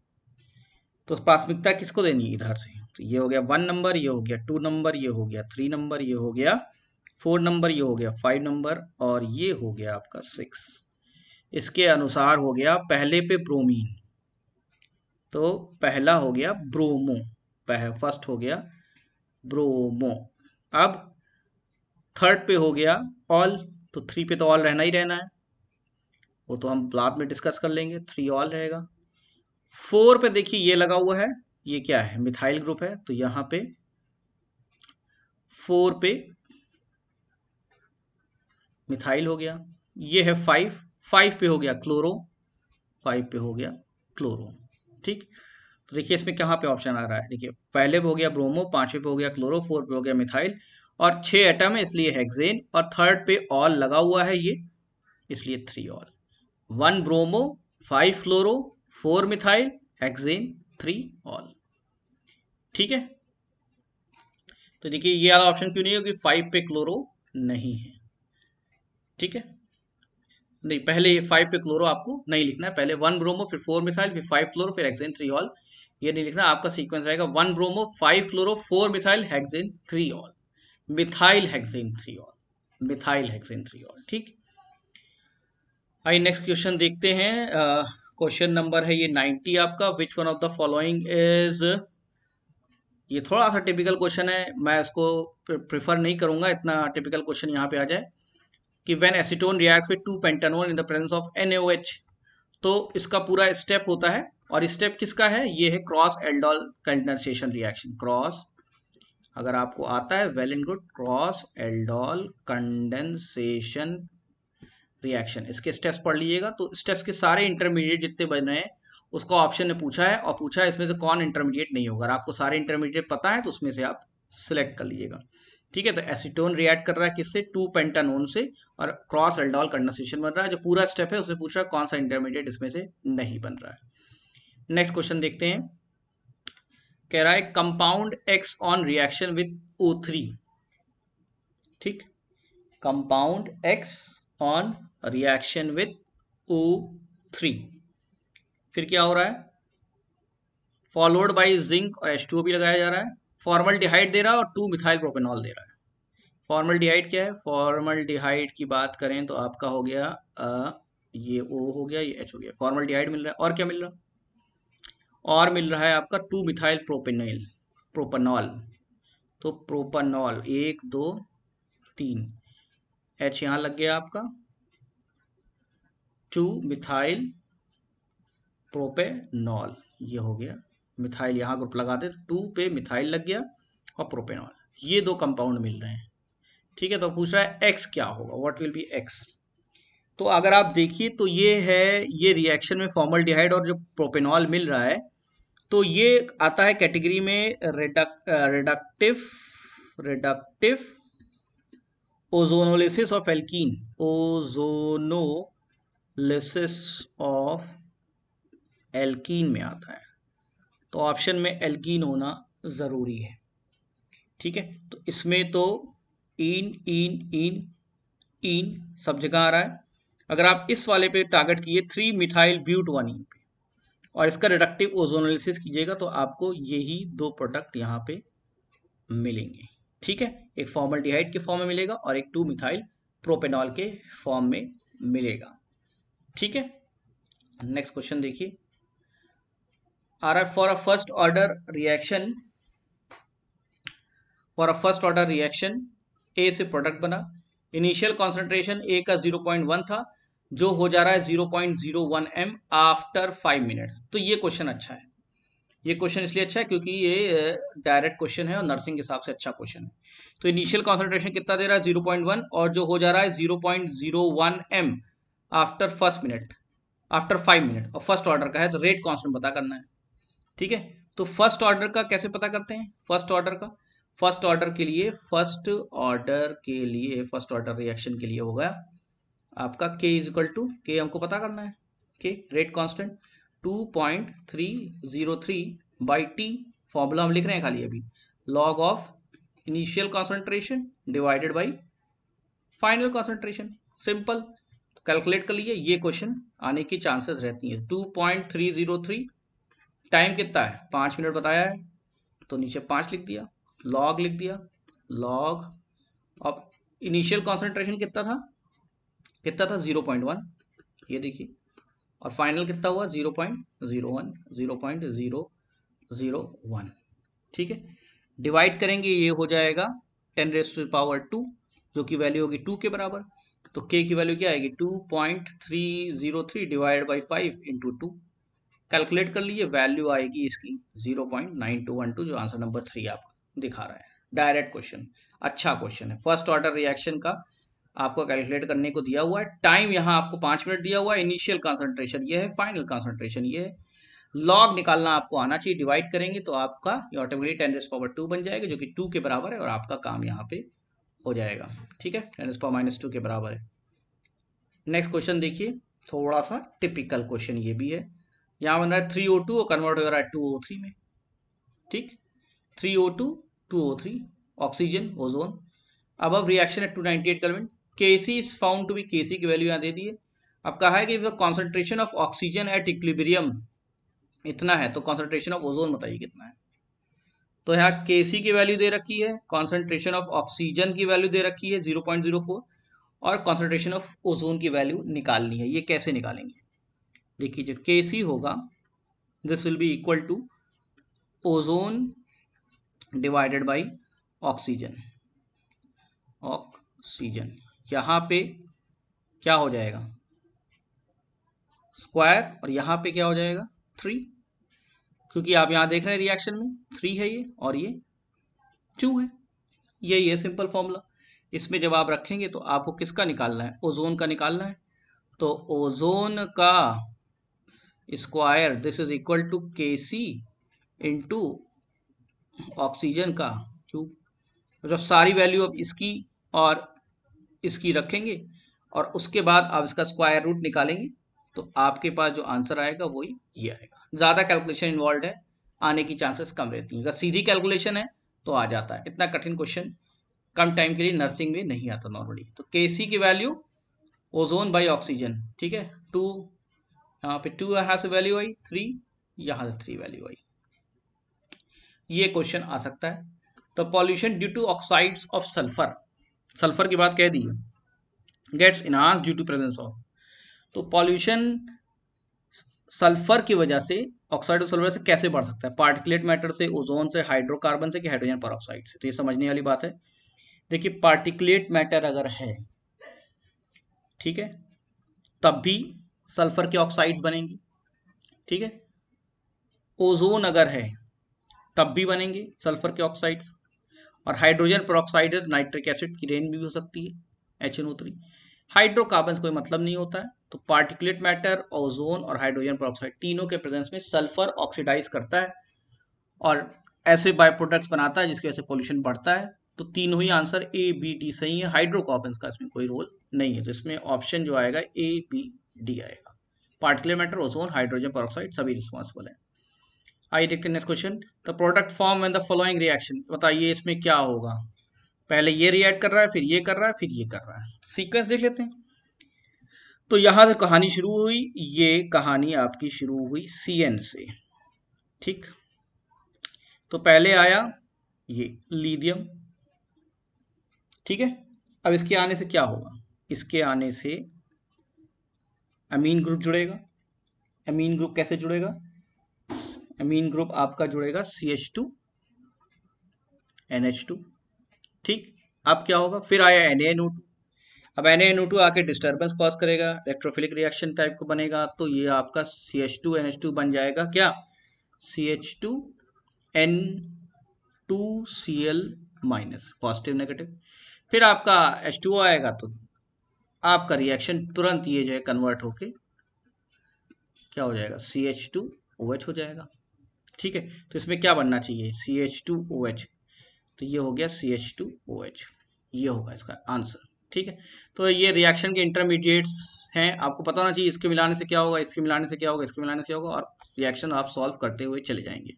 Speaker 1: तो प्राथमिकता किसको देनी है इधर से, तो ये हो गया 1 नंबर, ये हो गया 2 नंबर, ये हो गया 3 नंबर, ये हो गया 4 नंबर, ये हो गया 5 नंबर, और ये हो गया आपका 6। इसके अनुसार हो गया पहले पे ब्रोमीन, तो पहला हो गया ब्रोमो, फर्स्ट हो गया ब्रोमो। अब थर्ड पे हो गया ऑल, तो 3 पे तो ऑल रहना ही रहना है, वो तो हम बाद में डिस्कस कर लेंगे, 3 ऑल रहेगा। 4 पे देखिए ये लगा हुआ है, ये क्या है, मिथाइल ग्रुप है, तो यहाँ पे 4 पे मिथाइल हो गया। ये है 5 पे हो गया क्लोरो, 5 पे हो गया क्लोरो। ठीक, तो देखिए इसमें कहाँ पे ऑप्शन आ रहा है, देखिए पहले पे हो गया ब्रोमो, 5वें पे हो गया क्लोरो, 4 पे हो गया मिथाइल, और 6 एटम है इसलिए हेक्सेन, और थर्ड पे ऑल लगा हुआ है ये, इसलिए 3 ऑल। 1 ब्रोमो, 5 फ्लोरो, 4 मिथाइल हेक्सेन, 3 ऑल। ठीक है, तो देखिए ये वाला ऑप्शन क्यों नहीं है, क्योंकि 5 पे क्लोरो नहीं है। ठीक है, नहीं, पहले 5 पे क्लोरो आपको नहीं लिखना है, पहले 1 ब्रोमो फिर 4 मिथाइल फिर 5 क्लोरो फिर हेक्सेन 3 ऑल, ये नहीं लिखना। आपका सीक्वेंस रहेगा 1 bromo 5 chloro 4 methyl hexane 3 all, methyl hexane 3 all, methyl hexane 3 all. ठीक, आइए नेक्स्ट क्वेश्चन देखते हैं। क्वेश्चन नंबर है ये 90 आपका। Which one of the following is, ये थोड़ा सा टिपिकल क्वेश्चन है, मैं इसको प्रेफर नहीं करूंगा इतना टिपिकल क्वेश्चन यहाँ पे आ जाए, कि when acetone reacts with 2 pentanone in the presence of NaOH। तो इसका पूरा स्टेप होता है, और स्टेप किसका है, ये है cross aldol condensation reaction. Cross, अगर आपको आता है well and good, cross aldol condensation reaction, इसके स्टेप्स पढ़ लीजिएगा। तो स्टेप्स के सारे इंटरमीडिएट जितने बने हैं उसको ऑप्शन ने पूछा है, और पूछा है इसमें से कौन इंटरमीडिएट नहीं होगा। अगर आपको सारे इंटरमीडिएट पता है तो उसमें से आप सिलेक्ट कर लीजिएगा। ठीक है, तो एसीटोन रिएक्ट कर रहा है किससे, 2 पेंटानोन से, और क्रॉस एल्डोल कंडेंसेशन बन रहा है। जो पूरा स्टेप है उससे पूछ रहा है कौन सा इंटरमीडिएट इसमें से नहीं बन रहा है। नेक्स्ट क्वेश्चन देखते हैं। कह रहा है compound X on reaction with O3। ठीक, compound X on reaction with O3, फिर क्या हो रहा है, फॉलोड बाय जिंक और H2O भी लगाया जा रहा है, फॉर्मल्डिहाइड दे रहा है और 2 मिथाइल प्रोपेनॉल दे रहा है। फॉर्मल्डिहाइड क्या है, फॉर्मल्डिहाइड की बात करें तो आपका हो गया ये O हो गया, ये H हो गया, फॉर्मल्डिहाइड मिल रहा है। और क्या मिल रहा है, और मिल रहा है आपका 2 मिथाइल प्रोपेनॉल। तो प्रोपेनॉल 1 2 3, H यहाँ लग गया आपका, 2 मिथाइल प्रोपेनॉल, ये हो गया मिथाइल, यहाँ ग्रुप लगा दे, 2 पे मिथाइल लग गया और प्रोपेनॉल, ये दो कंपाउंड मिल रहे हैं। ठीक है, तो पूछ रहा है एक्स क्या होगा, व्हाट विल बी एक्स। तो अगर आप देखिए तो ये है, ये रिएक्शन में फॉर्मल्डिहाइड और जो प्रोपेनॉल मिल रहा है, तो ये आता है कैटेगरी में reductive ozonolysis of alkene, ozonolysis of alkene में आता है। तो ऑप्शन में एल्कीन होना जरूरी है। ठीक है, तो इसमें तो इन इन इन इन सब जगह आ रहा है। अगर आप इस वाले पे टारगेट किए 3 मिथाइल ब्यूटवानीन पे और इसका रिडक्टिव ओजोनोलिसिस कीजिएगा तो आपको यही दो प्रोडक्ट यहाँ पे मिलेंगे। ठीक है, एक फॉर्मल्डिहाइड के फॉर्म में मिलेगा और एक 2 मिथाइल प्रोपेनॉल के फॉर्म में मिलेगा। ठीक है, नेक्स्ट क्वेश्चन देखिए, आ रहा है for a first order reaction A से प्रोडक्ट बना, इनिशियल कॉन्सेंट्रेशन ए का 0.1 था, जो हो जा रहा है 0.01 m आफ्टर 5 मिनट्स। तो ये क्वेश्चन अच्छा है, ये क्वेश्चन इसलिए अच्छा है क्योंकि ये डायरेक्ट क्वेश्चन है और नर्सिंग के हिसाब से अच्छा क्वेश्चन है। तो इनिशियल कॉन्सेंट्रेशन कितना दे रहा है, 0.1, और जो हो जा रहा है 0.01 m आफ्टर 5 मिनट, और फर्स्ट ऑर्डर का है तो रेट कांस्टेंट पता करना है। ठीक है, तो फर्स्ट ऑर्डर का कैसे पता करते हैं, फर्स्ट ऑर्डर रिएक्शन के लिए होगा आपका K इज इक्वल टू, के हमको पता करना है, के rate constant 2.303 by T, formula हम लिख रहे हैं खाली अभी, log of initial concentration divided by final concentration, simple. Calculate कर लीजिए, ये क्वेश्चन आने की चांसेस रहती है। 2.303, टाइम कितना है 5 मिनट बताया है, तो नीचे 5 लिख दिया, लॉग लिख दिया, लॉग अब इनिशियल कॉन्सेंट्रेशन कितना था 0.1, ये देखिए, और फाइनल कितना हुआ 0.01। ठीक है, डिवाइड करेंगे, ये हो जाएगा 10⁻², जो कि वैल्यू होगी 2 के बराबर। तो k की वैल्यू क्या आएगी, 2.303 डिवाइड बाई 5 इंटू 2, कैलकुलेट कर लीजिए, वैल्यू आएगी इसकी 0.9212, जो आंसर नंबर 3 आपका दिखा रहा है। डायरेक्ट क्वेश्चन, अच्छा क्वेश्चन है। फर्स्ट ऑर्डर रिएक्शन का आपको कैलकुलेट करने को दिया हुआ है, टाइम यहाँ आपको 5 मिनट दिया हुआ है, इनिशियल कॉन्सेंट्रेशन ये है, फाइनल कॉन्सेंट्रेशन ये है, लॉग निकालना आपको आना चाहिए, डिवाइड करेंगे तो आपका ये ऑटोमेटिकली 10⁻² बन जाएगा, जो कि 2 के बराबर है, और आपका काम यहाँ पे हो जाएगा। ठीक है, 10⁻² के बराबर है। नेक्स्ट क्वेश्चन देखिए, थोड़ा सा टिपिकल क्वेश्चन ये भी है। यहाँ बन रहा है 3O2 और कन्वर्ट हो रहा है 2O3 में। ठीक, 3O2 2O3 ऑक्सीजन ओजोन। अब reaction at 298 kelvin, Kc is found to be, Kc की वैल्यू यहाँ दे दी है। अब कहा है कि the concentration of oxygen at equilibrium इतना है, तो कॉन्सेंट्रेशन ऑफ ओजोन बताइए कितना है। तो यहाँ Kc की वैल्यू दे रखी है, कॉन्सेंट्रेशन ऑफ ऑक्सीजन की वैल्यू दे रखी है 0.04, और कॉन्सेंट्रेशन ऑफ ओजोन की वैल्यू निकालनी है। ये कैसे निकालेंगे, देखिए जो Kc होगा this will be equal to ozone divided by oxygen. Oxygen यहाँ पे क्या हो जाएगा, स्क्वायर, और यहाँ पे क्या हो जाएगा 3, क्योंकि आप यहाँ देख रहे हैं रिएक्शन में 3 है ये और ये 2 है। यही है सिंपल फॉर्मूला। इसमें जब आप रखेंगे तो आपको किसका निकालना है, ओजोन का निकालना है। तो ओजोन का square this is equal to Kc into oxygen का क्यूब। जब सारी वैल्यू अब इसकी और इसकी रखेंगे और उसके बाद आप इसका स्क्वायर रूट निकालेंगे तो आपके पास जो आंसर आएगा वही ये आएगा। ज़्यादा कैलकुलेशन इन्वॉल्व है, आने की चांसेस कम रहती हैं। अगर सीधी कैलकुलेशन है तो आ जाता है, इतना कठिन क्वेश्चन कम टाइम के लिए नर्सिंग में नहीं आता नॉर्मली। तो Kc की वैल्यू ओजोन बाई ऑक्सीजन, ठीक है, 2 यहाँ पे 2 यहाँ से वैल्यू आई 3, यहाँ से 3 वैल्यू आई। ये क्वेश्चन आ सकता है। तो pollution due to oxides of sulphur, sulphur की बात कह दी है, gets enhance due to presence of. तो पॉल्यूशन सल्फर की वजह से, ऑक्साइड ऑफ सल्फर से कैसे बढ़ सकता है, पार्टिकुलेट मैटर से, ओजोन से, हाइड्रोकार्बन से, कि हाइड्रोजन परऑक्साइड से। तो ये समझने वाली बात है। देखिए पार्टिकुलेट मैटर अगर है, ठीक है, तब भी सल्फर के ऑक्साइड्स बनेंगे, ठीक है। ओजोन अगर है तब भी बनेंगे सल्फर के ऑक्साइड्स, और हाइड्रोजन परऑक्साइड नाइट्रिक एसिड की रेन भी हो सकती है HNO3। हाइड्रोकार्बन कोई मतलब नहीं होता है। तो पार्टिकुलेट मैटर, ओजोन और हाइड्रोजन परऑक्साइड तीनों के प्रेजेंस में सल्फर ऑक्सीडाइज करता है और ऐसे बाय प्रोडक्ट्स बनाता है जिसकी वजह से पोल्यूशन बढ़ता है। तो तीनों ही आंसर A B D सही है। हाइड्रोकार्बन का इसमें कोई रोल नहीं है, तो इसमें ऑप्शन जो आएगा A B D आएगा। Particulate matter, ozone, hydrogen peroxide सभी रिस्पॉन्सिबल है। आइए देखते हैं next question. The product form when the following reaction, बताइए इसमें क्या होगा। पहले ये रिएक्ट कर रहा है, फिर ये कर रहा है, फिर ये कर रहा है। सीक्वेंस देख लेते हैं। तो यहां से कहानी शुरू हुई, ये कहानी आपकी शुरू हुई CN से, ठीक। तो पहले आया ये लिथियम, ठीक है। अब इसके आने से क्या होगा, इसके आने से अमीन ग्रुप जुड़ेगा। अमीन ग्रुप कैसे जुड़ेगा, अमीन ग्रुप आपका जुड़ेगा CH2NH2, ठीक। अब क्या होगा, फिर आया NaNO2। अब NaNO2 आके डिस्टर्बेंस कॉज करेगा, इलेक्ट्रोफिलिक रिएक्शन टाइप को बनेगा। तो ये आपका CH2NH2 बन जाएगा क्या, CH2N2Cl माइनस, पॉजिटिव नेगेटिव। फिर आपका H2O आएगा तो आपका रिएक्शन तुरंत ये जो है कन्वर्ट होके क्या हो जाएगा, CH2OH हो जाएगा, ठीक है। तो इसमें क्या बनना चाहिए, CH2OH, तो ये हो गया CH2OH, ये होगा इसका आंसर, ठीक है। तो ये रिएक्शन के इंटरमीडिएट्स हैं, आपको पता होना चाहिए इसके मिलाने से क्या होगा, इसके मिलाने से क्या होगा, इसके मिलाने से क्या होगा, और रिएक्शन आप सॉल्व करते हुए चले जाएंगे।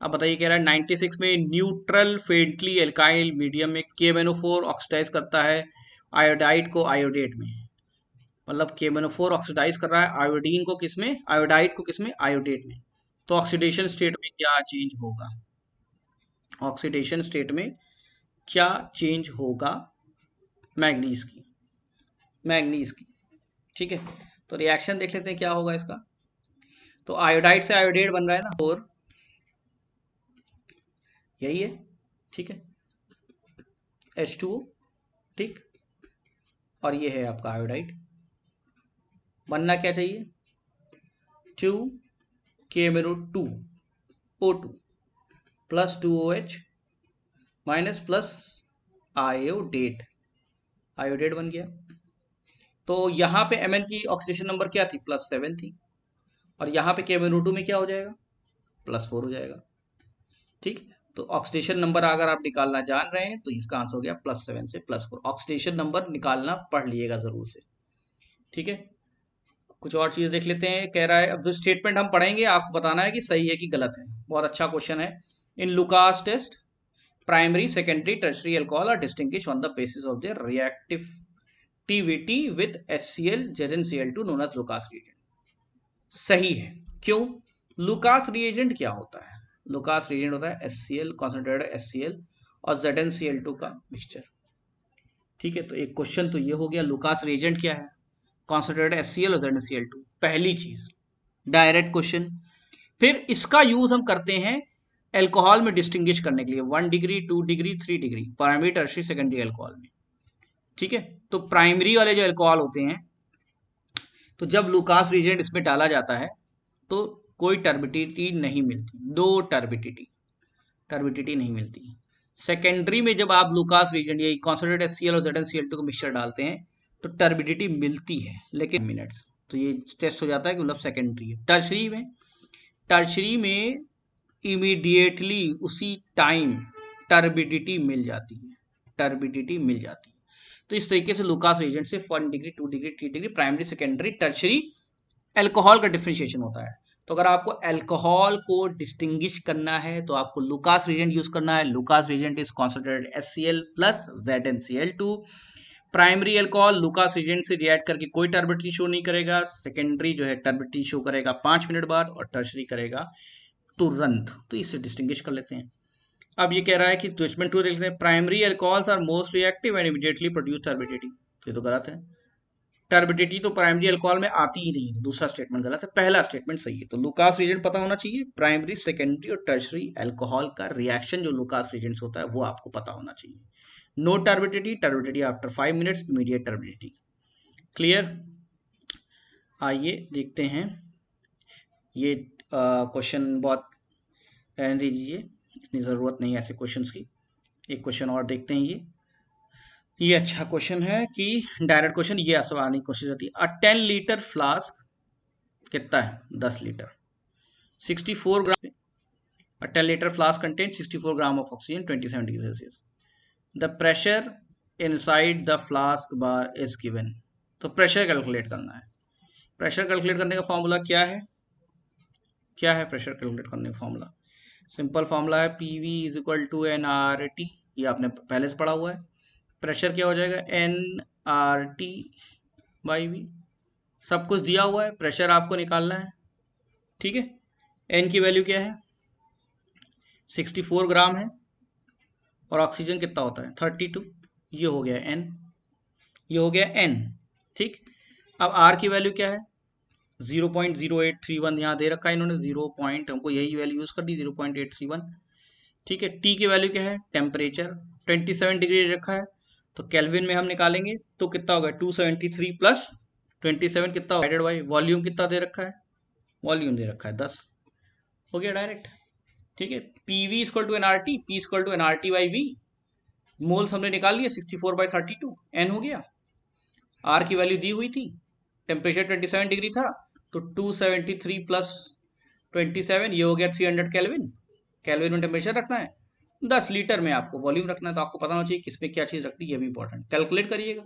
Speaker 1: अब बताइए, कह रहा है 96 में न्यूट्रल फेंटली एल्काइल मीडियम में KMnO4 ऑक्सीडाइज करता है आयोडाइड को आयोडेट में। मतलब KMnO4 ऑक्सीडाइज कर रहा है आयोडीन को किसमें, आयोडाइड को किसमें, आयोडेट में। तो ऑक्सीडेशन स्टेट में क्या चेंज होगा, ऑक्सीडेशन स्टेट में क्या चेंज होगा, मैग्नीज की, मैग्नीज की, ठीक है। तो रिएक्शन देख लेते हैं क्या होगा इसका। तो आयोडाइड से आयोडेट बन रहा है ना, और यही है, ठीक है, H2O, ठीक। और ये है आपका आयोडाइड। बनना क्या चाहिए, 2 KMnO2 O2 plus 2OH minus plus iodate, iodate बन गया। तो यहाँ पे Mn की ऑक्सीडेशन नंबर क्या थी, +7 थी, और यहाँ पे KMnO2 में क्या हो जाएगा, +4 हो जाएगा, ठीक। तो ऑक्सीडेशन नंबर अगर आप निकालना जान रहे हैं तो इसका आंसर हो गया +7 से +4। ऑक्सीडेशन नंबर निकालना पढ़ लिएगा जरूर से। ठीक है, कुछ और चीज देख लेते हैं। कह रहा है अब जो स्टेटमेंट हम पढ़ेंगे आपको बताना है कि सही है कि गलत है। बहुत अच्छा क्वेश्चन है। In Lucas test primary secondary tertiary alcohol are distinguish on the basis of their reactivity with HCl ZnCl2 known as Lucas reagent. सही है। क्यों? लुकास रिएजेंट क्या होता है? लुकास रिएजेंट होता है HCl कॉन्सेंट्रेटेड HCl और ZnCl2 का मिक्सचर। ठीक है, तो एक क्वेश्चन तो ये हो गया, लुकास रिएजेंट क्या है? कॉन्सेंट्रेटेड HCl और ZnCl2, पहली चीज डायरेक्ट क्वेश्चन। फिर इसका यूज हम करते हैं एल्कोहल में डिस्टिंग्विश करने के लिए 1 degree 2 degree 3 degree primary tertiary secondary alcohol में। ठीक है, तो प्राइमरी वाले जो एल्कोहल होते हैं, तो जब लुकास रिएजेंट इसमें डाला जाता है तो कोई टर्बिडिटी नहीं मिलती, दो टर्बिडिटी नहीं मिलती। सेकेंडरी में जब आप लुकास रिएजेंट या कॉन्सेंट्रेटेड HCl और ZnCl2 को मिक्सचर डालते हैं तो टर्बिडिटी मिलती है, लेकिन मिनट्स, तो ये टेस्ट हो जाता है कि मतलब सेकेंडरी है। टर्शरी में इमीडिएटली उसी टाइम टर्बिडिटी मिल जाती है। तो इस तरीके से लुकास रिएजेंट से 1 degree 2 degree 3 degree primary secondary tertiary alcohol का डिफरेंशिएशन होता है। तो अगर आपको अल्कोहल को डिस्टिंग्विश करना है तो आपको लुकास रिएजेंट यूज करना है। Lucas reagent is concentrated HCl plus ZnCl2। Primary alcohol Lucas reagent से रिएक्ट करके कोई टर्बिडिटी शो नहीं करेगा, सेकेंडरी जो है टर्बिडिटी शो करेगा 5 मिनट बाद और टर्शरी करेगा तुरंत। तो इसे डिस्टिंग्विश कर लेते हैं। अब ये कह रहा है कि ट्विचमेंट 2 देख लेते हैं। Primary alcohols are most reactive and immediately produce turbidity. तो ये तो गलत है, टर्बिडिटी तो प्राइमरी अल्कोहल में आती ही नहीं, दूसरा स्टेटमेंट गलत है, पहला स्टेटमेंट सही है। तो लुकास रिएजेंट पता होना चाहिए, प्राइमरी सेकेंडरी और टर्शरी अल्कोहल का रिएक्शन जो लुकास रिएजेंट्स होता है वो आपको पता होना चाहिए। No turbidity after 5 minutes, immediate turbidity. Clear? आइए देखते हैं ये क्वेश्चन, बहुत रहने दीजिए, इतनी ज़रूरत नहीं है ऐसे क्वेश्चंस की। एक क्वेश्चन और देखते हैं। ये अच्छा क्वेश्चन है कि डायरेक्ट क्वेश्चन, ये आसानी कोशिश रहती है। 10 लीटर फ्लास्क कितना है? 10 litre 64 gram. 10 litre flask contain 64 gram of oxygen 27 degree Celsius. The pressure inside the flask bar is given. तो प्रेशर कैलकुलेट करना है। प्रेशर कैलकुलेट करने का फॉर्मूला क्या है? प्रेशर कैलकुलेट करने का फॉर्मूला सिंपल फॉर्मूला है PV is equal to NRT। ये आपने पहले से पढ़ा हुआ है। प्रेशर क्या हो जाएगा? NRT by V। सब कुछ दिया हुआ है, प्रेशर आपको निकालना है। ठीक है, N की वैल्यू क्या है? 64 ग्राम है और ऑक्सीजन कितना होता है? 32। ये हो गया N, ये हो गया N। ठीक, अब R की वैल्यू क्या है? 0.0831 यहाँ दे रखा है इन्होंने, 0. हमको यही वैल्यू यूज कर दी, 0.831। ठीक है, T की वैल्यू क्या है? टेम्परेचर 27 डिग्री रखा है, तो केल्विन में हम निकालेंगे तो कितना होगा? 273 प्लस 27 कितना डिवाइडेड बाई वॉल्यूम कितना दे रखा है? वॉल्यूम दे रखा है 10। हो गया डायरेक्ट। ठीक है, PV equal to NRT, P equal to NRT by V। Moles हमने निकाल लिया 64/32, N हो गया। R की वैल्यू दी हुई थी, टेम्परेचर 27 डिग्री था, तो 273 प्लस 27, ये हो गया 300 केल्विन। केल्विन में टेम्परेचर रखना है, 10 लीटर में आपको वॉल्यूम रखना है, तो आपको पता होना चाहिए किस पे क्या चीज़ रखनी है, ये भी इंपॉर्टेंट। कैलकुलेट करिएगा,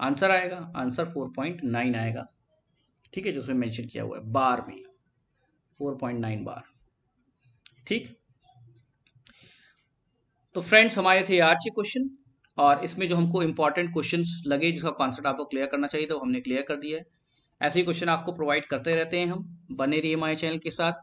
Speaker 1: आंसर आएगा, आंसर 4.9 आएगा। ठीक है, जो उसमें मेंशन किया हुआ है बार में, 4.9 बार। ठीक, तो फ्रेंड्स हमारे थे आज के क्वेश्चन, और इसमें जो हमको इंपॉर्टेंट क्वेश्चंस लगे जिसका कॉन्सेप्ट आपको क्लियर करना चाहिए तो हमने क्लियर कर दिया है। ऐसे ही क्वेश्चन आपको प्रोवाइड करते रहते हैं हम, बने रहिए हमारे चैनल के साथ।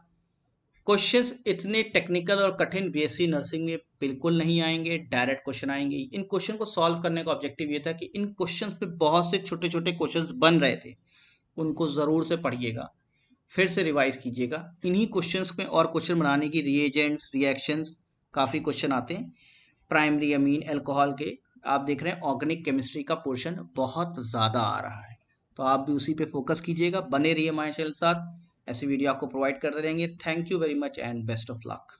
Speaker 1: क्वेश्चंस इतने टेक्निकल और कठिन BSc नर्सिंग में बिल्कुल नहीं आएंगे, डायरेक्ट क्वेश्चन आएंगे। इन क्वेश्चन को सॉल्व करने का ऑब्जेक्टिव ये था कि इन क्वेश्चंस पे बहुत से छोटे छोटे क्वेश्चंस बन रहे थे, उनको ज़रूर से पढ़िएगा, फिर से रिवाइज कीजिएगा। इन्हीं क्वेश्चंस में और क्वेश्चन बनाने की रिएजेंट्स, रिएक्शंस, काफ़ी क्वेश्चन आते हैं। प्राइमरी अमीन एल्कोहल के आप देख रहे हैं, ऑर्गेनिक केमिस्ट्री का पोर्शन बहुत ज़्यादा आ रहा है, तो आप भी उसी पे फोकस कीजिएगा। बने रहिए हमारे चैनल के साथ, ऐसी वीडियो आपको प्रोवाइड करते रहेंगे। Thank you very much and best of luck.